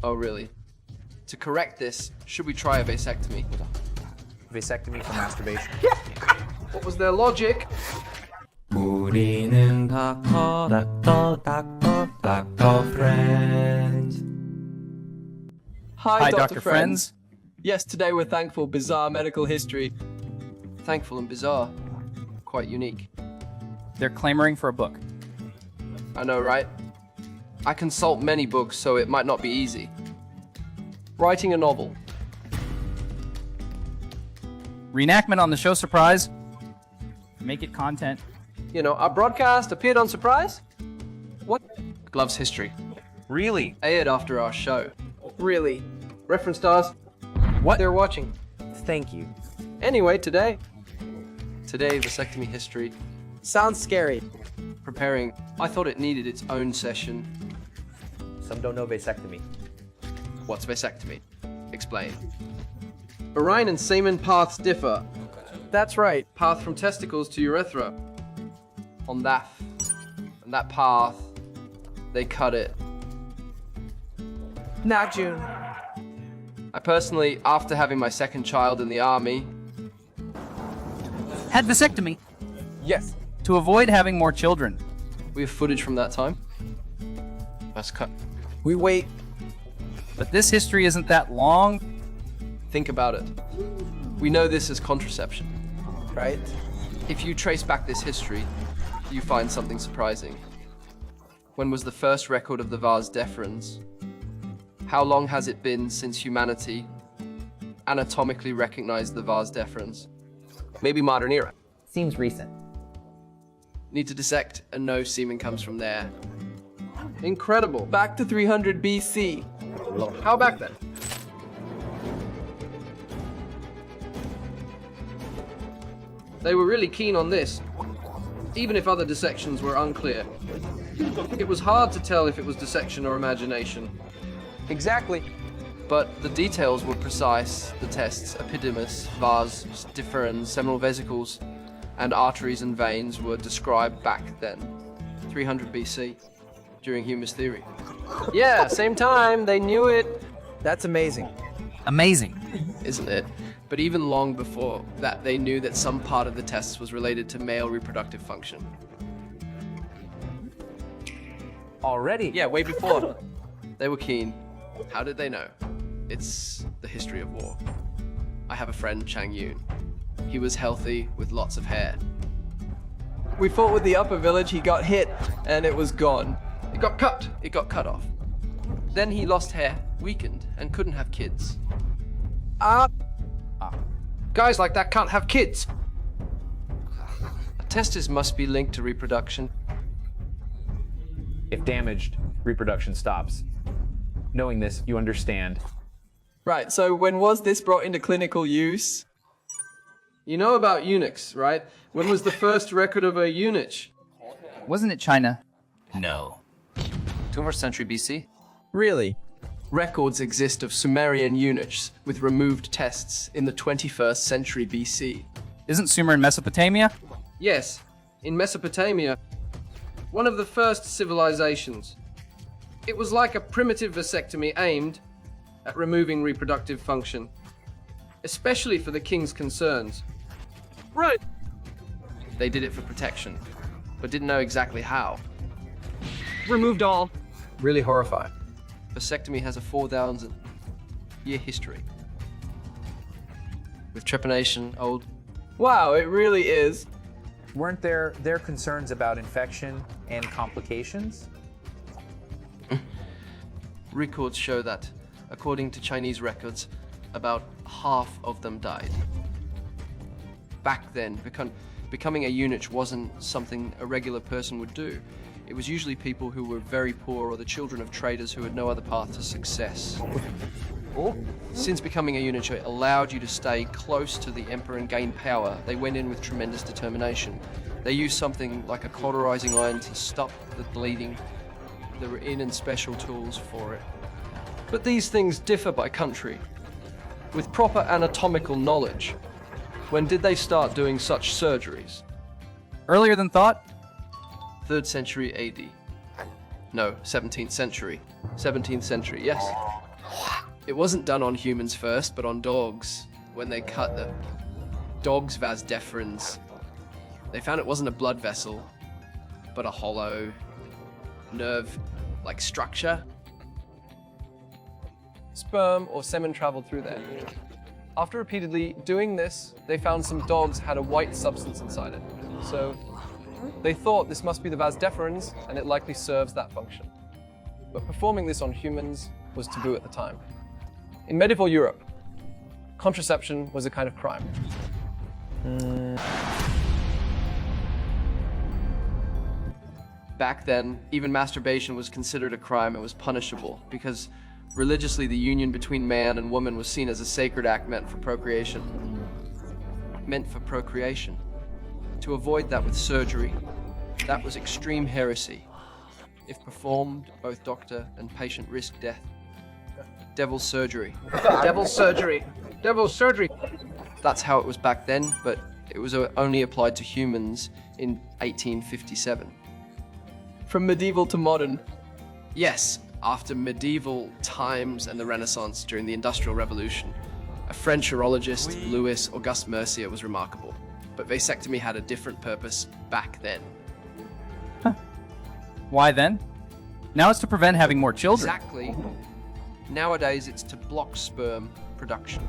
Oh, really? To correct this, should we try a vasectomy? Vasectomy for masturbation. What was their logic? 우리는 닥터 friends. Hi, Dr. Friends. Yes, today we're thankful bizarre medical history. Thankful and bizarre. Quite unique. They're clamoring for a book. I know, right? I consult many books, so it might not be easy. Writing a novel. Reenactment on the show Surprise. Make it content. You know, our broadcast appeared on Surprise? What? Gloves history. Really? Aired after our show. Really? Reference stars? What? They're watching. Thank you. Anyway, today, vasectomy history. Sounds scary. Preparing. I thought it needed its own session. Some don't know vasectomy. What's vasectomy? Explain. Urine and semen paths differ. That's right. Path from testicles to urethra. On that path, they cut it. Now, June. I personally, after having my second child in the army, Had vasectomy Yes. to avoid having more children. we have footage from that time. Let's cut. We wait. But this history isn't that long. Think about it. We know this as contraception. Right? If you trace back this history, you find something surprising. When was the first record of the vas deferens? How long has it been since humanity anatomically recognized the vas deferens? Maybe modern era. Seems recent. Need to dissect and no semen comes from there. Incredible. Back to 300 BC. How back then? They were really keen on this, even if other dissections were unclear. It was hard to tell if it was dissection or imagination. Exactly. But the details were precise. The tests, epididymis, vas deferens, seminal vesicles, and arteries and veins were described back then, 300 BC, during humus theory. Yeah, same time, they knew it, That's amazing. Amazing. isn't it? But even long before that, they knew that some part of the tests was related to male reproductive function. Already? Yeah, way before. They were keen. How did they know? It's the history of war. I have a friend, Chang Yun. He was healthy with lots of hair. We fought with the upper village, he got hit, and it was gone. It got cut. It got cut off. Then he lost hair, weakened, and couldn't have kids. Guys like that can't have kids. Testes must be linked to reproduction. If damaged, reproduction stops. Knowing this, you understand. Right, so when was this brought into clinical use? You know about eunuchs, right? When was the first record of a eunuch? Wasn't it China? No. 21st century BC. Really? Records exist of Sumerian eunuchs with removed tests in the 21st century BC. Isn't Sumer in Mesopotamia? Yes, in Mesopotamia, one of the first civilizations. It was like a primitive vasectomy aimed at removing reproductive function, especially for the king's concerns. Right. They did it for protection, but didn't know exactly how. Removed all. Really horrifying. Vasectomy has a 4,000-year history. With trepanation, old. Wow, it really is. Weren't there concerns about infection and complications? Records show that, according to Chinese records, about half of them died. Back then, becoming a eunuch wasn't something a regular person would do. It was usually people who were very poor or the children of traders who had no other path to success. Since becoming a eunuch allowed you to stay close to the emperor and gain power, they went in with tremendous determination. They used something like a cauterizing iron to stop the bleeding. There were in special tools for it. But these things differ by country. With proper anatomical knowledge, when did they start doing such surgeries? Earlier than thought? 3rd century AD. No, 17th century. 17th century, yes. It wasn't done on humans first, but on dogs. When they cut the dog's vas deferens, they found it wasn't a blood vessel, but a hollow nerve-like structure. Sperm or semen traveled through there. After repeatedly doing this, they found some dogs had a white substance inside it. So they thought this must be the vas deferens, and it likely serves that function. But performing this on humans was taboo at the time. In medieval Europe, contraception was a kind of crime. Back then, even masturbation was considered a crime and was punishable because religiously the union between man and woman was seen as a sacred act meant for procreation. To avoid that with surgery, that was extreme heresy. If performed, both doctor and patient risked death. Devil's surgery. Devil's surgery. Devil's surgery. That's how it was back then, but it was only applied to humans in 1857. From medieval to modern. Yes, after medieval times and the Renaissance during the Industrial Revolution, a French urologist, Louis Auguste Mercier, was remarkable. But vasectomy had a different purpose back then. Why then? Now it's to prevent having more children. Exactly. Nowadays, it's to block sperm production.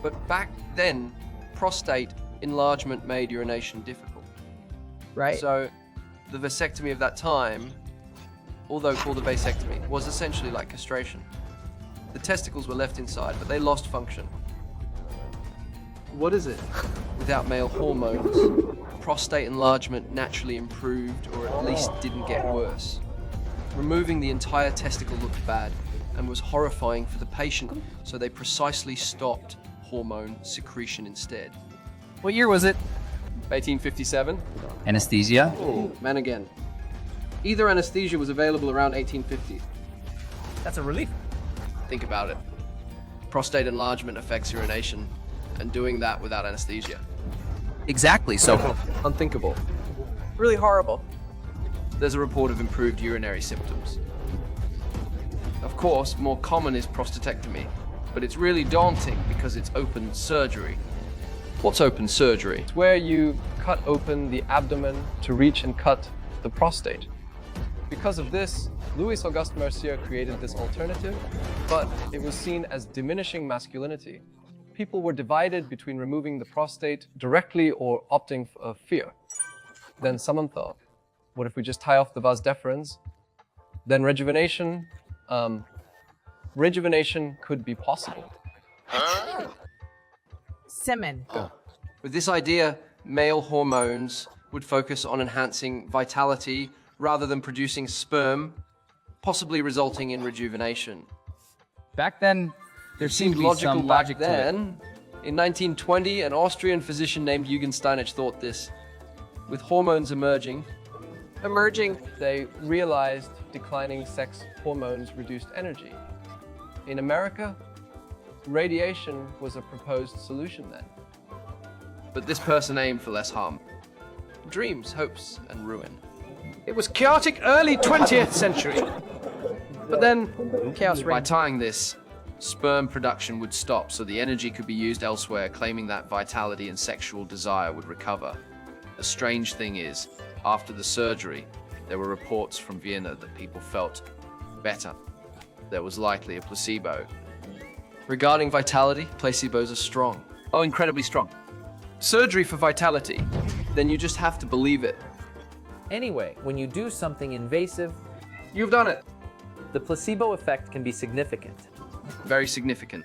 But back then, prostate enlargement made urination difficult. Right. So, the vasectomy of that time, although called a vasectomy, was essentially like castration. The testicles were left inside, but they lost function. What is it? Without male hormones, prostate enlargement naturally improved, or at least didn't get worse. Removing the entire testicle looked bad and was horrifying for the patient, so they precisely stopped hormone secretion instead. What year was it? 1857? Anesthesia? Oh, man again. Either anesthesia was available around 1850. That's a relief. Think about it. Prostate enlargement affects urination, and doing that without anesthesia. Exactly, so Unthinkable. Really horrible. There's a report of improved urinary symptoms. Of course, more common is prostatectomy, but it's really daunting because it's open surgery. What's open surgery? It's where you cut open the abdomen to reach and cut the prostate. Because of this, Louis Auguste Mercier created this alternative, but it was seen as diminishing masculinity. People were divided between removing the prostate directly or opting for fear. Then someone thought, what if we just tie off the vas deferens? Then rejuvenation could be possible. Semen. With this idea, male hormones would focus on enhancing vitality rather than producing sperm, possibly resulting in rejuvenation. back then there seemed to be logical some back logic to it. then. In 1920, an Austrian physician named Eugen Steinitz thought this. With hormones emerging, they realized declining sex hormones reduced energy. In America, radiation was a proposed solution then. But this person aimed for less harm. Dreams, hopes, and ruin. It was chaotic early 20th century. But then, chaos By reigned. tying this, sperm production would stop so the energy could be used elsewhere, claiming that vitality and sexual desire would recover. The strange thing is, after the surgery, there were reports from Vienna that people felt better. There was likely a placebo. Regarding vitality, placebos are strong. Oh, incredibly strong. Surgery for vitality, then you just have to believe it. Anyway, when you do something invasive, You've done it. the placebo effect can be significant. Very significant.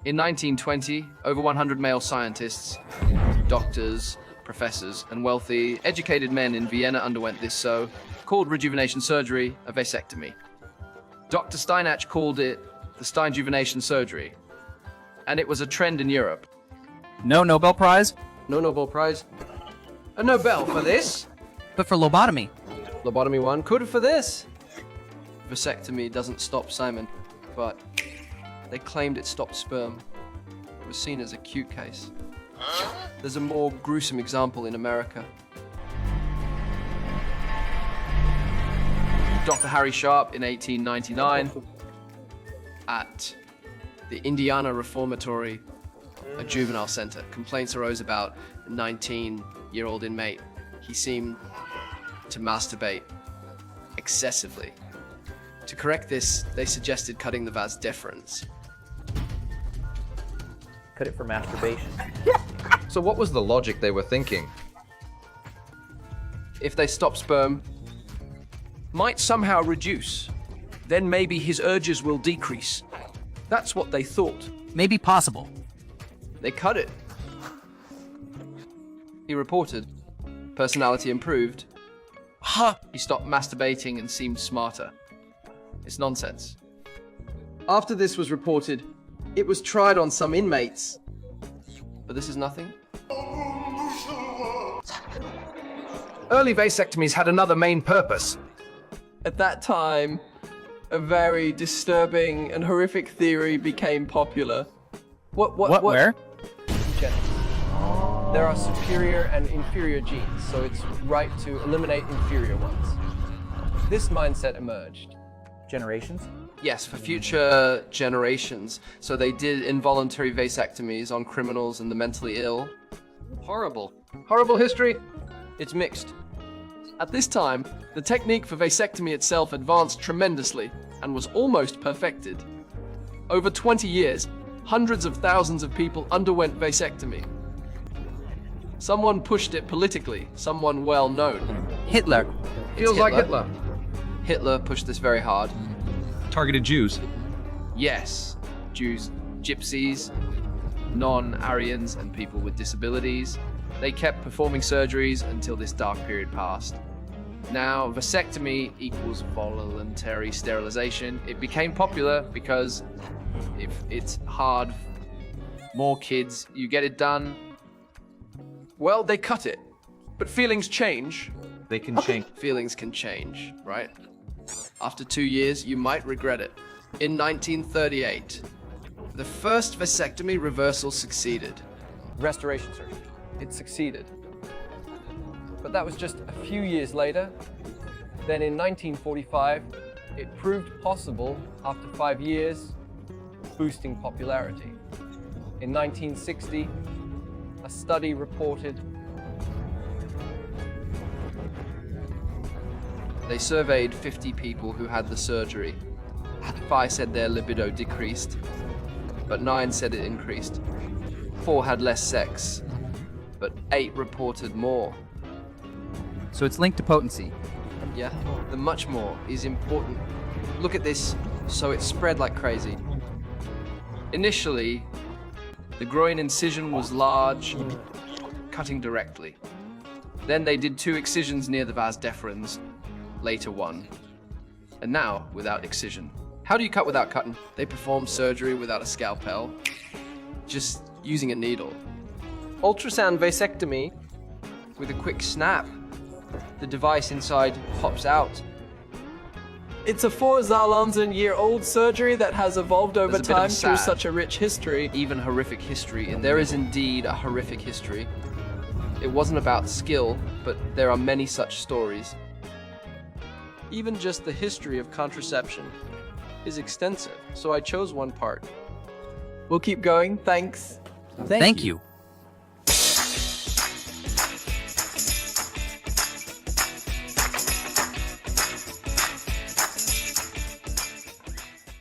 In 1920, over 100 male scientists, doctors, professors, and wealthy, educated men in Vienna underwent this so-called rejuvenation surgery, a vasectomy. Dr. Steinach called it the Steinjuvenation surgery, and it was a trend in Europe. No Nobel Prize, No Nobel Prize. A Nobel for this. but for lobotomy. Lobotomy one. Could for this. Vasectomy doesn't stop Simon, but they claimed it stopped sperm. It was seen as a cute case. There's a more gruesome example in America. Dr. Harry Sharp in 1899 at the Indiana Reformatory, a juvenile center. Complaints arose about a 19-year-old inmate. He seemed to masturbate excessively. To correct this, they suggested cutting the vas deferens. Cut it for masturbation. So what was the logic they were thinking? If they stop sperm, might somehow reduce. Then maybe his urges will decrease. That's what they thought. Maybe possible. They cut it. He reported. Personality improved. He stopped masturbating and seemed smarter. It's nonsense. After this was reported, it was tried on some inmates. But this is nothing. Early vasectomies had another main purpose. At that time, a very disturbing and horrific theory became popular. What? Where? Eugenics. There are superior and inferior genes, so it's right to eliminate inferior ones. This mindset emerged. Generations? Yes, for future generations. So they did involuntary vasectomies on criminals and the mentally ill. Horrible. Horrible history. It's mixed. At this time, the technique for vasectomy itself advanced tremendously and was almost perfected. Over 20 years, hundreds of thousands of people underwent vasectomy. Someone pushed it politically, someone well known. Hitler. Feels like Hitler. Hitler pushed this very hard. Targeted Jews. Yes, Jews, gypsies, non-Aryans, and people with disabilities. They kept performing surgeries until this dark period passed. Now, vasectomy equals voluntary sterilization. It became popular because if it's hard, more kids, you get it done. Well, they cut it. But feelings change. They can change. Feelings can change, right? After 2 years, you might regret it. In 1938, the first vasectomy reversal succeeded. Restoration surgery. It succeeded. But that was just a few years later. Then in 1945, it proved possible after 5 years, boosting popularity. In 1960, a study reported they surveyed 50 people who had the surgery. 5 said their libido decreased, but 9 said it increased. 4 had less sex, but 8 reported more. So it's linked to potency. Yeah, the much more is important. Look at this, so it spread like crazy. Initially, the groin incision was large, cutting directly. Then they did 2 excisions near the vas deferens, later 1. And now, without excision. How do you cut without cutting? They perform surgery without a scalpel, just using a needle. Ultrasound vasectomy, with a quick snap, the device inside pops out. It's a 4,000-year-old surgery that has evolved over There's a bit of time through sad, such a rich history. even horrific history, and there is indeed a horrific history. It wasn't about skill, but there are many such stories. Even just the history of contraception is extensive, so I chose one part. We'll keep going, thanks. Thank you.